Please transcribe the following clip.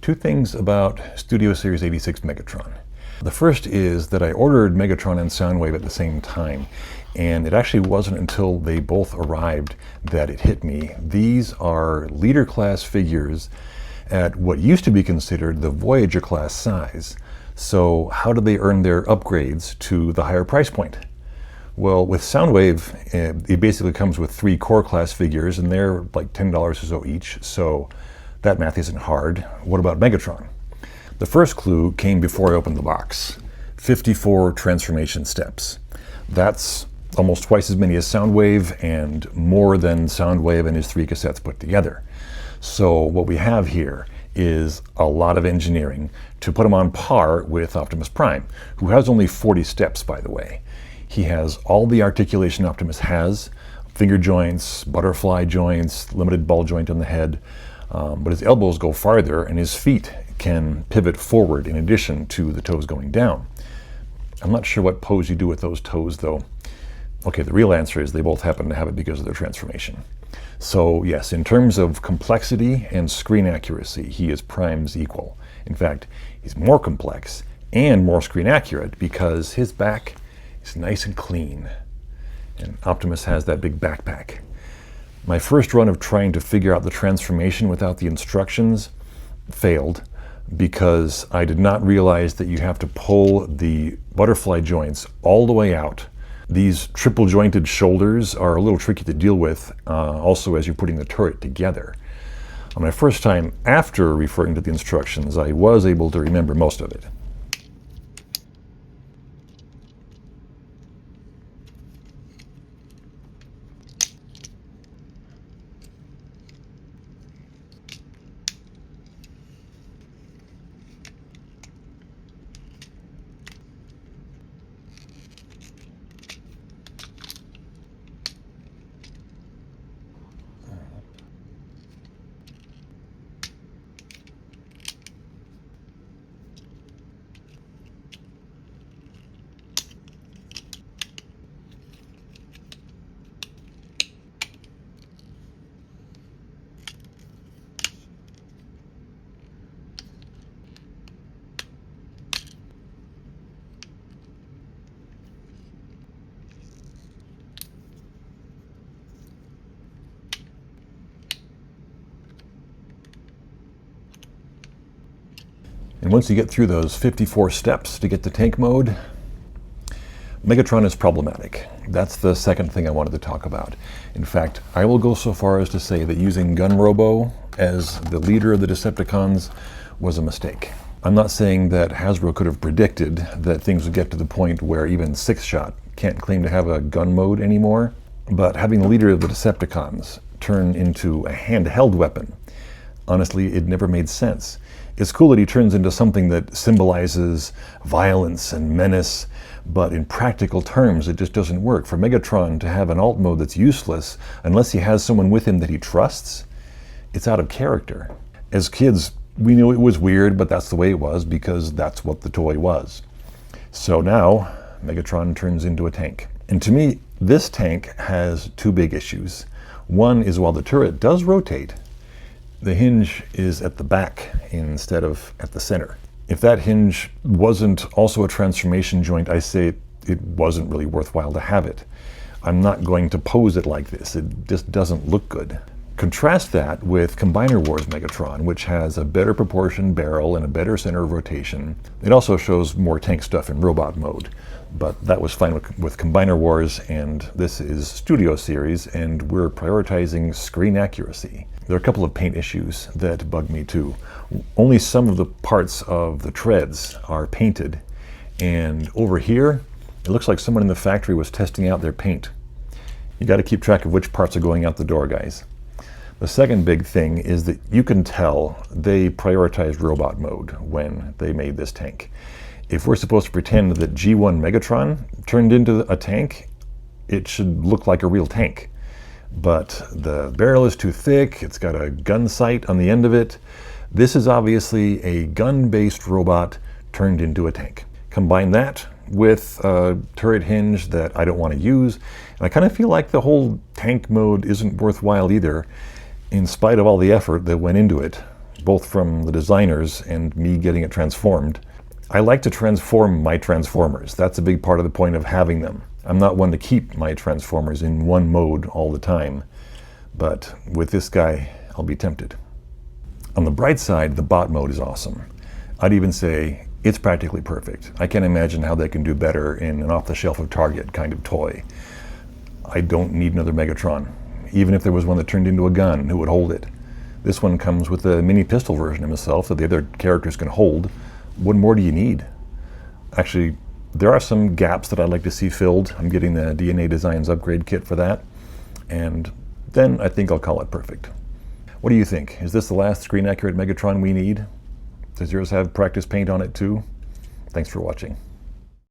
Two things about Studio Series 86 Megatron. The first is that I ordered Megatron and Soundwave at the same time, and it actually wasn't until they both arrived that it hit me. These are leader class figures at what used to be considered the Voyager class size. So how do they earn their upgrades to the higher price point? Well, with Soundwave, it basically comes with 3 core class figures, and they're like $10 or so each, so that math isn't hard. What about Megatron? The first clue came before I opened the box. 54 transformation steps. That's almost twice as many as Soundwave and more than Soundwave and his 3 cassettes put together. So what we have here is a lot of engineering to put him on par with Optimus Prime, who has only 40 steps, by the way. He has all the articulation Optimus has, finger joints, butterfly joints, limited ball joint on the head, but his elbows go farther and his feet can pivot forward in addition to the toes going down. I'm not sure what pose you do with those toes though. Okay, the real answer is they both happen to have it because of their transformation. So yes, in terms of complexity and screen accuracy, he is Prime's equal. In fact, he's more complex and more screen accurate because his back is nice and clean. And Optimus has that big backpack. My first run of trying to figure out the transformation without the instructions failed because I did not realize that you have to pull the butterfly joints all the way out. These triple jointed shoulders are a little tricky to deal with, also as you're putting the turret together. On my first time after referring to the instructions, I was able to remember most of it. And once you get through those 54 steps to get to tank mode, Megatron is problematic. That's the second thing I wanted to talk about. In fact, I will go so far as to say that using Gun Robo as the leader of the Decepticons was a mistake. I'm not saying that Hasbro could have predicted that things would get to the point where even Six Shot can't claim to have a gun mode anymore, but having the leader of the Decepticons turn into a handheld weapon, honestly, it never made sense. It's cool that he turns into something that symbolizes violence and menace, but in practical terms, it just doesn't work. For Megatron to have an alt mode that's useless, unless he has someone with him that he trusts, it's out of character. As kids, we knew it was weird, but that's the way it was because that's what the toy was. So now, Megatron turns into a tank. And to me, this tank has 2 big issues. One is while the turret does rotate, the hinge is at the back instead of at the center. If that hinge wasn't also a transformation joint, I say it wasn't really worthwhile to have it. I'm not going to pose it like this. It just doesn't look good. Contrast that with Combiner Wars Megatron, which has a better proportioned barrel and a better center of rotation. It also shows more tank stuff in robot mode, but that was fine with Combiner Wars, and this is Studio Series, and we're prioritizing screen accuracy. There are a couple of paint issues that bug me too. Only some of the parts of the treads are painted, and over here, it looks like someone in the factory was testing out their paint. You got to keep track of which parts are going out the door, guys. The second big thing is that you can tell they prioritized robot mode when they made this tank. If we're supposed to pretend that G1 Megatron turned into a tank, it should look like a real tank. But the barrel is too thick, it's got a gun sight on the end of it. This is obviously a gun-based robot turned into a tank. Combine that with a turret hinge that I don't want to use, and I kind of feel like the whole tank mode isn't worthwhile either, in spite of all the effort that went into it. both from the designers and me getting it transformed. I like to transform my transformers. That's a big part of the point of having them. I'm not one to keep my transformers in one mode all the time, but with this guy, I'll be tempted. On the bright side, the bot mode is awesome. I'd even say it's practically perfect. I can't imagine how they can do better in an off-the-shelf of Target kind of toy. I don't need another Megatron. Even if there was one that turned into a gun, who would hold it? This one comes with a mini pistol version of himself that the other characters can hold. What more do you need? Actually, there are some gaps that I'd like to see filled. I'm getting the DNA Designs upgrade kit for that. And then I think I'll call it perfect. What do you think? Is this the last screen accurate Megatron we need? Does yours have practice paint on it too? Thanks for watching.